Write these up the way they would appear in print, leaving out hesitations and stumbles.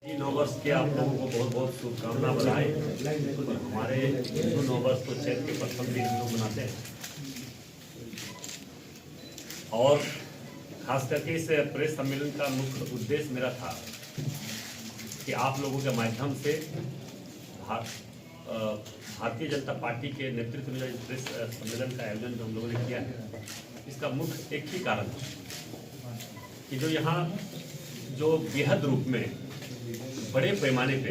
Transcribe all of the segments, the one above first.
नववर्ष के आप लोगों को बहुत बहुत शुभकामना बधाई। हमारे हिंदू नववर्ष तो चैत के प्रथम दिन हम लोग मनाते हैं और खास करके इस प्रेस सम्मेलन का मुख्य उद्देश्य मेरा था कि आप लोगों के माध्यम से भारतीय जनता पार्टी के नेतृत्व में इस प्रेस सम्मेलन का आयोजन जो हम लोगों ने किया है, इसका मुख्य एक ही कारण है कि जो यहाँ जो बेहद रूप में बड़े पैमाने पे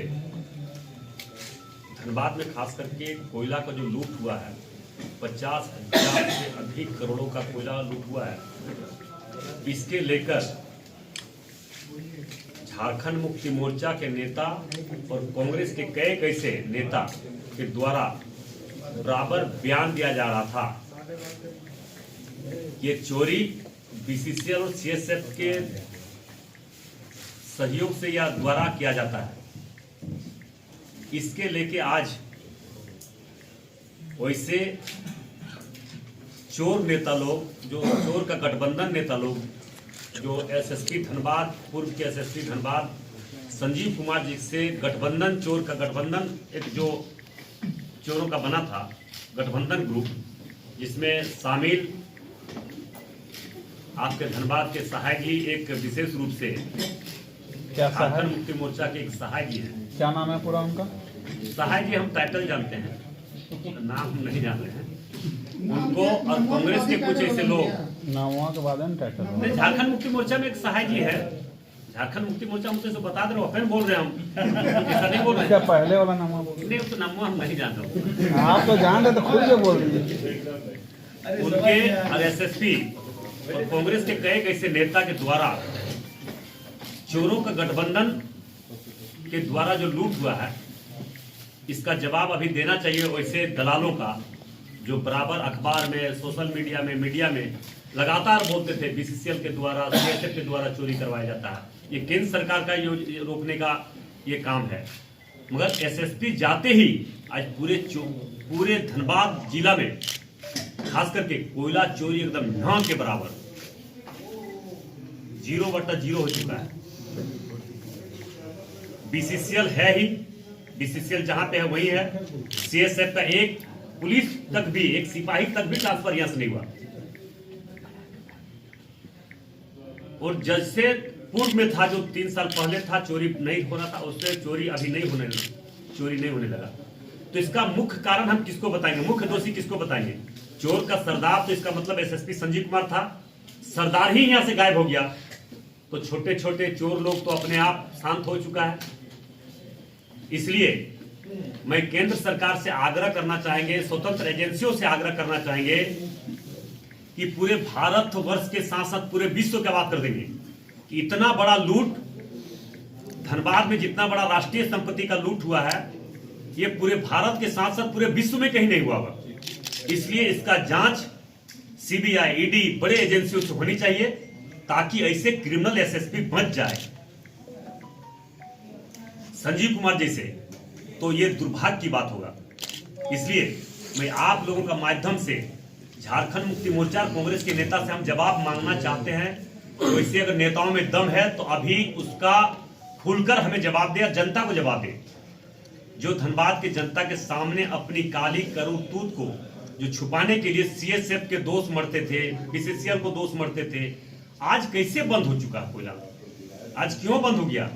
धनबाद में खास करके कोयला का जो लूट हुआ है, 50,000 से अधिक करोड़ों का कोयला लूट हुआ है, इसके लेकर झारखंड मुक्ति मोर्चा के नेता और कांग्रेस के कई कैसे नेता के द्वारा बराबर बयान दिया जा रहा था। ये चोरी बीसीसीएल और सीएसएफ के सहयोग से या द्वारा किया जाता है। इसके लेके आज वैसे चोर नेता लोग, जो चोर का गठबंधन नेता लोग, जो एसएसपी धनबाद, पूर्व के एसएसपी धनबाद संजीव कुमार जी से गठबंधन, चोर का गठबंधन, एक जो चोरों का बना था गठबंधन ग्रुप, जिसमें शामिल आपके धनबाद के सहायक जी एक विशेष रूप से झारखंड मुक्ति मोर्चा के एक सहायक जी हैं। क्या नाम है पूरा उनका? सहायक जी हम टाइटल जानते हैं, नाम हम नहीं जानते हैं उनको। और कांग्रेस के कुछ ऐसे लोग नामों के बाद में टाइटल नहीं, झारखंड मुक्ति मोर्चा में एक सहायक जी है। झारखंड मुक्ति मोर्चा हमसे तो बता दे रहे हो, फिर बोल रहे हम ऐसा नहीं बोल रहे। क्या पहले वाला नाम बोल? नहीं, तो नाम हम नहीं जान रहे। आप तो जान रहे तो खुद से बोल दीजिए। उनके और एसएसपी और कांग्रेस के कई ऐसे नेता के द्वारा चोरों का गठबंधन के द्वारा जो लूट हुआ है, इसका जवाब अभी देना चाहिए वैसे दलालों का, जो बराबर अखबार में, सोशल मीडिया में, मीडिया में लगातार बोलते थे बीसीसीएल के द्वारा, सीएसएफ के द्वारा चोरी करवाया जाता है। ये केंद्र सरकार का ये रोकने का ये काम है। मगर एसएसपी जाते ही आज पूरे धनबाद जिला में खास करके कोयला चोरी एकदम न के बराबर 0/0 हो चुका है। बीसीसीएल है ही, बीसीसीएल जहां पे है वही है। सीएसएफ का एक पुलिस तक भी, एक सिपाही तक भी ट्रांसफर यहां से नहीं हुआ। और जैसे पूर्व में था, जो 3 साल पहले था, चोरी नहीं होना था, उससे चोरी अभी नहीं होने लगा। तो इसका मुख्य कारण हम किसको बताएंगे, मुख्य दोषी किसको बताएंगे? चोर का सरदार, तो इसका मतलब एसएसपी संजीव कुमार था। सरदार ही यहां से गायब हो गया तो छोटे छोटे चोर लोग तो अपने आप शांत हो चुका है। इसलिए मैं केंद्र सरकार से आग्रह करना चाहेंगे, स्वतंत्र एजेंसियों से आग्रह करना चाहेंगे कि पूरे भारत वर्ष के साथ साथ पूरे विश्व की बात कर देंगे कि इतना बड़ा लूट धनबाद में, जितना बड़ा राष्ट्रीय संपत्ति का लूट हुआ है, ये पूरे भारत के साथ साथ पूरे विश्व में कहीं नहीं हुआ हुआ। इसलिए इसका जांच सीबीआई, ईडी, बड़े एजेंसियों से होनी चाहिए ताकि ऐसे क्रिमिनल एसएसपी बच जाए संजीव कुमार जैसे, तो ये दुर्भाग्य की बात होगा। इसलिए मैं आप लोगों का माध्यम से झारखंड मुक्ति मोर्चा कांग्रेस के नेता से हम जवाब मांगना चाहते हैं। तो इससे अगर नेताओं में दम है तो अभी उसका खुलकर हमें जवाब दे, जनता को जवाब दे। जो धनबाद के जनता के सामने अपनी काली करतूत को जो छुपाने के लिए सीएसएफ के दोस्त मरते थे, बीसीसीएल को दोस्त मरते थे, आज कैसे बंद हो चुका कोयला? आज क्यों बंद हो गया?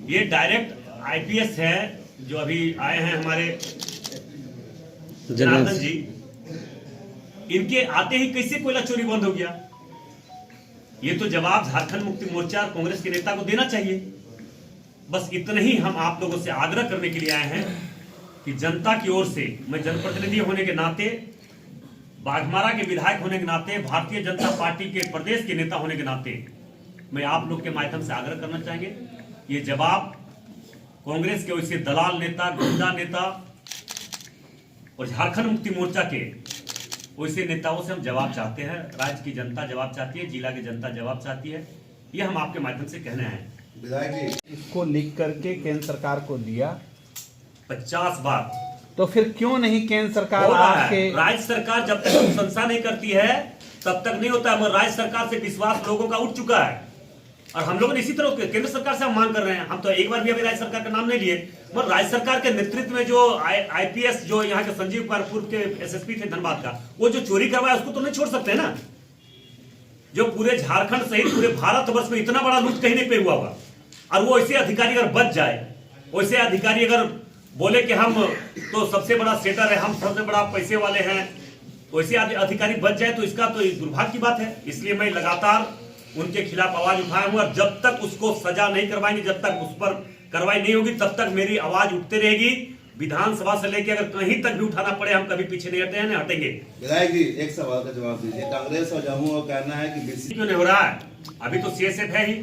ये डायरेक्ट आईपीएस है जो अभी आए हैं हमारे जनार्दन जी, इनके आते ही कैसे कोयला चोरी बंद हो गया? ये तो जवाब झारखंड मुक्ति मोर्चा कांग्रेस के नेता को देना चाहिए। बस इतना ही हम आप लोगों से आग्रह करने के लिए आए हैं कि जनता की ओर से, मैं जनप्रतिनिधि होने के नाते, बाघमारा के विधायक होने के नाते, भारतीय जनता पार्टी के प्रदेश के नेता होने के नाते, मैं आप लोग के माध्यम से आग्रह करना चाहेंगे, ये जवाब कांग्रेस के वैसे दलाल नेता, गुंडा नेता और झारखंड मुक्ति मोर्चा के वैसे नेताओं से हम जवाब चाहते हैं। राज्य की जनता जवाब चाहती है, जिला की जनता जवाब चाहती है। ये हम आपके माध्यम से कहने हैं। विधायक जी, इसको लिख करके केंद्र सरकार को दिया 50 बार, तो फिर क्यों नहीं केंद्र सरकार आपके? राज्य सरकार जब तक अनुशंसा नहीं करती है तब तक नहीं होता है। मगर राज्य सरकार से विश्वास लोगों का उठ चुका है। और हम लोगों ने इसी तरह केंद्र सरकार से हम मांग कर रहे हैं। हम तो एक बार भी अभी राज्य सरकार का नाम नहीं लिए, मगर राज्य सरकार के नेतृत्व में जो आईपीएस जो यहाँ के संजीव कुमार पूर्व के एसएसपी थे धनबाद का, वो जो चोरी करवाया उसको तो नहीं छोड़ सकते ना। जो पूरे झारखंड सहित पूरे भारतवर्ष में इतना बड़ा लूट कहीं नहीं पे हुआ होगा। और वो ऐसे अधिकारी अगर बच जाए, वैसे अधिकारी अगर बोले कि हम तो सबसे बड़ा सेटर है, हम सबसे बड़ा पैसे वाले हैं, वैसे अधिकारी बच जाए तो इसका तो दुर्भाग्य की बात है। इसलिए मैं लगातार उनके खिलाफ आवाज उठाया हूं और जब तक उसको सजा नहीं करवाएंगे, जब तक उस पर कार्रवाई नहीं होगी, तब तक मेरी आवाज उठते रहेगी। विधानसभा से लेकर अगर कहीं तक भी उठाना पड़े, हम कभी पीछे नहीं हटे हैं, नहीं हटेंगे। विधायक जी, एक सवाल का जवाब दीजिए। कांग्रेस और जम्मू का कहना है कि क्यों नहीं हो रहा है? अभी तो सीएसएफ है ही,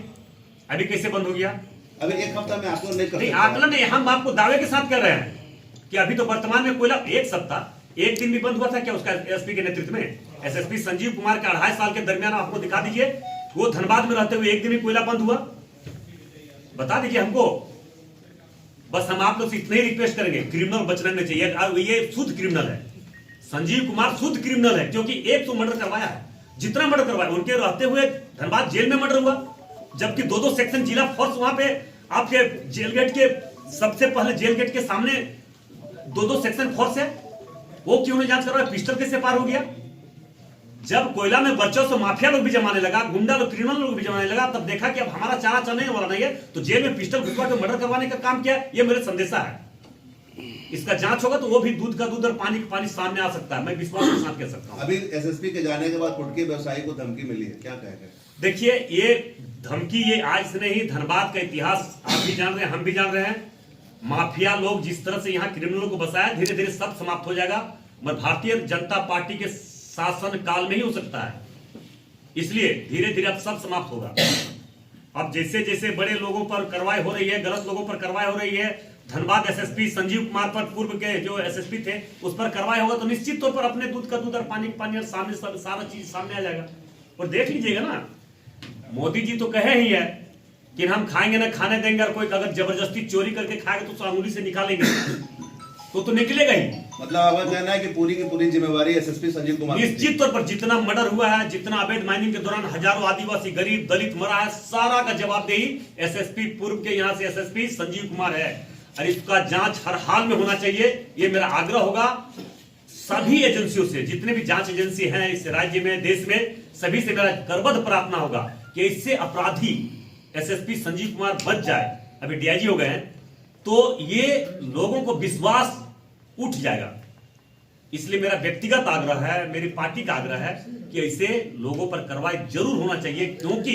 अभी कैसे बंद हो गया? अभी एक हफ्ता में आकलन नहीं कर नहीं, सकते। आकलन नहीं, हम आपको दावे के साथ कर रहे हैं कि अभी तो वर्तमान में कोयला एक सप्ताह एक दिन भी बंद हुआ था क्या उसका एसपी के नेतृत्व में? एसएसपी संजीव कुमार के 2.5 साल के दरमियान आपको दिखा दीजिए, वो धनबाद में रहते हुए एक दिन भी कोयला बंद हुआ? बता दीजिए हमको। बस हम आप लोग से इतने ही रिक्वेस्ट करेंगे, क्रिमिनल बचना नहीं चाहिए। और ये शुद्ध क्रिमिनल है, संजीव कुमार शुद्ध क्रिमिनल है, क्योंकि 100 मर्डर करवाया है। जितना मर्डर करवाया, उनके रहते हुए धनबाद जेल में मर्डर हुआ, जबकि 2-2 सेक्शन जिला फोर्स वहां पे आपके जेल गेट के सबसे पहले जेल गेट के सामने 2-2 सेक्शन फोर्स है। वो क्यों नहीं जांच कर रहा है? पिस्टल कैसे पार हो गया? जब कोयला में वर्चस्व माफिया लोग भी जमाने लगा, गुंडा लोग, क्रिमिनल लोग भी जमाने लगा, तब देखा कि अब हमारा चारा चलने वाला नहीं है, तो जेल में पिस्टल घुसवा के मर्डर करवाने का काम किया। ये मेरे संदेशा है। इसका जांच होगा तो वो भी दूध का दूध और पानी का पानी सामने आ सकता है, मैं विश्वास के साथ कह सकता हूं। अभी एसएसपी के जाने के बाद फुटके व्यवसायी को धमकी मिली है, क्या कहेंगे? देखिए, ये धमकी ये आज से नहीं, धनबाद का इतिहास आप भी जान रहे हैं, हम भी जान रहे हैं। माफिया लोग जिस तरह से यहाँ क्रिमिनलों को बसाया, धीरे धीरे सब समाप्त हो जाएगा। मगर भारतीय जनता पार्टी के शासन काल में ही हो सकता है, इसलिए धीरे धीरे अब सब समाप्त होगा। अब जैसे जैसे बड़े लोगों पर कार्रवाई हो रही है, गलत लोगों पर कार्रवाई हो रही है, धनबाद एसएसपी संजीव कुमार पर पूर्व के जो एसएसपी थे उस पर कार्रवाई होगा, तो निश्चित तौर पर अपने दूध का दूध और पानी का पानी और सामने सब सारा चीज सामने आ जाएगा। और देख लीजिएगा ना, मोदी जी तो कहे ही है कि हम खाएंगे ना खाने देंगे, और कोई अगर जबरदस्ती चोरी करके खाएगा तो अंगुली से निकालेंगे तो निकलेगा ही। मतलब आपका कहना है कि पूरी की पूरी जिम्मेवारी एसएसपी संजीव कुमार की थी? निश्चित तौर पर जितना मर्डर हुआ है, जितना अवैध माइनिंग के दौरान हजारों आदिवासी गरीब दलित मरा है, सारा का जवाबदेही एसएसपी पूर्व के यहाँ से एसएसपी संजीव कुमार है। और इसका जांच हर हाल में होना चाहिए, ये मेरा आग्रह होगा सभी एजेंसियों से। जितने भी जांच एजेंसी हैं इस राज्य में, देश में, सभी से मेरा करबद्ध प्रार्थना होगा कि इससे अपराधी एसएसपी संजीव कुमार बच जाए। अभी डीआईजी हो गए हैं, तो ये लोगों को विश्वास उठ जाएगा। इसलिए मेरा व्यक्तिगत आग्रह है, मेरी पार्टी का आग्रह है कि ऐसे लोगों पर कार्रवाई जरूर होना चाहिए, क्योंकि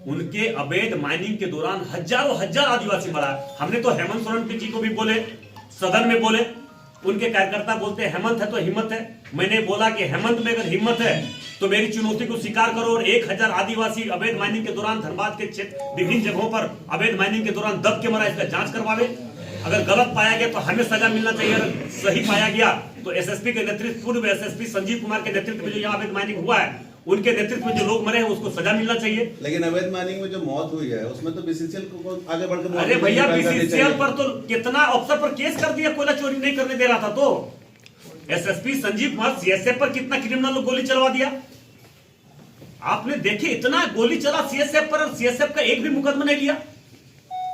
उनके अवैध माइनिंग के दौरान हजारों हजार आदिवासी मरा। हमने तो हेमंत सोरेन जी को भी बोले, सदन में बोले, उनके कार्यकर्ता बोलते हैं हेमंत है तो हिम्मत है। मैंने बोला कि हेमंत में अगर हिम्मत है तो मेरी चुनौती को स्वीकार करो और 1000 आदिवासी अवैध माइनिंग के दौरान धनबाद के क्षेत्र विभिन्न जगहों पर अवैध माइनिंग के दौरान दब के मरा, इसका जांच करवावे। अगर गलत पाया गया तो हमें सजा मिलना चाहिए, अगर सही पाया गया तो एसएसपी के नेतृत्व, पूर्व एसएसपी संजीव कुमार के नेतृत्व में जो यहाँ अवैध माइनिंग हुआ है, उनके नेतृत्व में जो लोग मरे हैं उसको सजा मिलना चाहिए। लेकिन अवैध माइनिंग में जो मौत हुई है उसमें तो बीसीसीएल को आगे बढ़कर, अरे भैया, बीसीसीएल पर तो कितना अफसर पर केस कर दिया, कोयला चोरी नहीं करने दे रहा था। तो एसएसपी संजीव कुमार सीएसएफ पर कितना क्रिमिनल गोली चलवा दिया आपने देखिए, इतना गोली चला सीएसएफ पर, और सीएसएफ का एक भी मुकदमा नहीं लिया।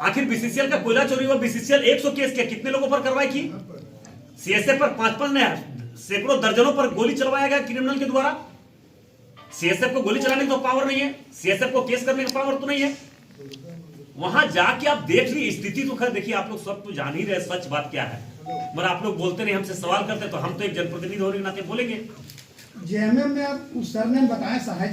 आखिर बीसीसीएल का कोयला चोरी हुआ, बीसीसीएल 100 केस किया, कितने लोगों पर कार्रवाई की? सीएसएफ पर 5-5 सैकड़ों दर्जनों पर गोली चलवाया गया क्रिमिनल के द्वारा। सीएसएफ को गोली चलाने का तो पावर नहीं है, सीएसएफ को केस करने का पावर तो नहीं है। वहां जाके आप देख ली स्थिति, तो खैर देखिए, आप लोग सब तो जान ही रहे सच बात क्या है, मगर आप लोग बोलते नहीं, हमसे सवाल करते, तो हम तो एक जनप्रतिनिधि होने के नाते बोलेंगे। जेएमएम में आप सर ने बताया सहायता